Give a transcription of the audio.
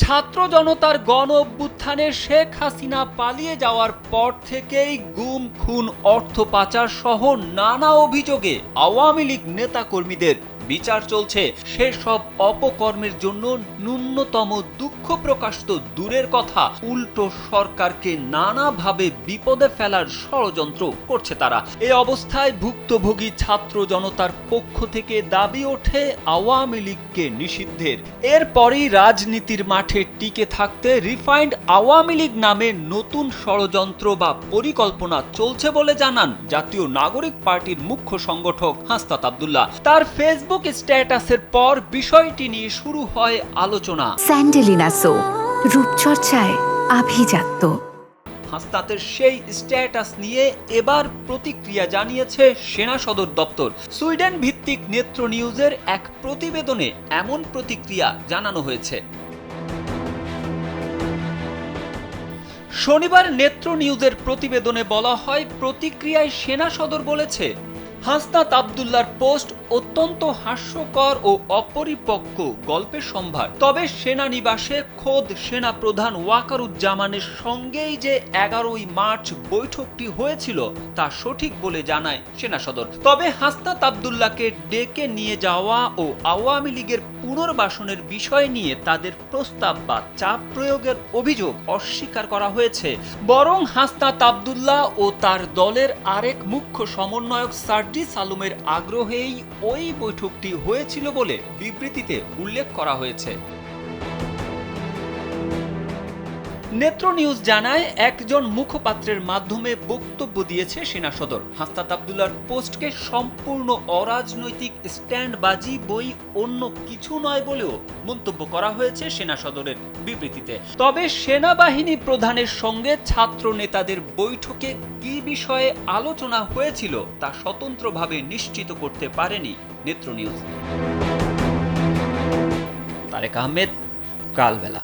ছাত্র জনতার গণ অভ্যুত্থানে শেখ হাসিনা পালিয়ে যাওয়ার পর থেকেই গুম, খুন, অর্থ পাচার সহ নানা অভিযোগে আওয়ামী লীগ নেতাকর্মীদের বিচার চলছে। সেসব অপকর্মের জন্য ন্যূনতম দুঃখ প্রকাশ তো দূরের কথা, উল্টো সরকারকে নানাভাবে বিপদে ফেলার ষড়যন্ত্র করছে তারা। এই অবস্থায় ভুক্তভোগী ছাত্র জনতার পক্ষ থেকে দাবি ওঠে আওয়ামী লীগকে নিষিদ্ধের। এরপরই রাজনীতির মাঠে টিকে থাকতে রিফাইন্ড আওয়ামী লীগ নামে নতুন ষড়যন্ত্র বা পরিকল্পনা চলছে বলে জানান জাতীয় নাগরিক পার্টির মুখ্য সংগঠক হাসনাত আব্দুল্লাহ। তার ফেসবুক স্ট্যাটাসের পর বিষয়টি নিয়ে শুরু হয় আলোচনা। স্যান্ডেলিনা সো, রূপচর্চায় আভিজাত্য। হাসনাতের সেই স্ট্যাটাস নিয়ে এবার প্রতিক্রিয়া জানিয়েছে সেনা সদর দপ্তর। সুইডেন ভিত্তিক নেত্র নিউজের এক প্রতিবেদনে এমন প্রতিক্রিয়া জানানো হয়েছে। শনিবার নেত্র নিউজের প্রতিবেদনে বলা হয়, প্রতিক্রিয়ায় সেনা সদর বলেছে, হাসনাত আব্দুল্লাহর পোস্ট অত্যন্ত হাস্যকর ও অপরিপক্ক গল্পের সম্ভার। তবে সেনানিবাসে খোদ সেনা প্রধান ওয়াকারুজ্জামানের সঙ্গেই যে 11ই মার্চ বৈঠকটি হয়েছিল তা সঠিক বলে জানায় সেনা সদর। তবে হাসনাত আব্দুল্লাহকে ডেকে নিয়ে যাওয়া ও আওয়ামী লীগের পুনর্বাসনের বিষয় নিয়ে তাদের প্রস্তাব বা চাপ প্রয়োগের অভিযোগ অস্বীকার করা হয়েছে। বরং হাসনাত আব্দুল্লাহ ও তার দলের আরেক মুখ্য সমন্বয়ক সার্জিস আলমের আগ্রহেই ওই বৈঠকটি হয়েছিল বলে বিবৃতিতে উল্লেখ করা হয়েছে। নেত্র নিউজ জানায়, একজন মুখপাত্রের মাধ্যমে বক্তব্য দিয়েছে সেনা সদর। হাসনাত আব্দুল্লাহর পোস্টকে সম্পূর্ণ অরাজনৈতিক স্ট্যান্ডবাজি বই, অন্য কিছু নয় বলেও মন্তব্য করা হয়েছে সেনা সদরের বিবৃতিতে। তবে সেনাবাহিনী প্রধানের সঙ্গে ছাত্র নেতাদের বৈঠকে কি বিষয়ে আলোচনা হয়েছিল তা স্বতন্ত্রভাবে নিশ্চিত করতে পারেনি নেত্র নিউজ। তারেক আহমেদ, কালবেলা।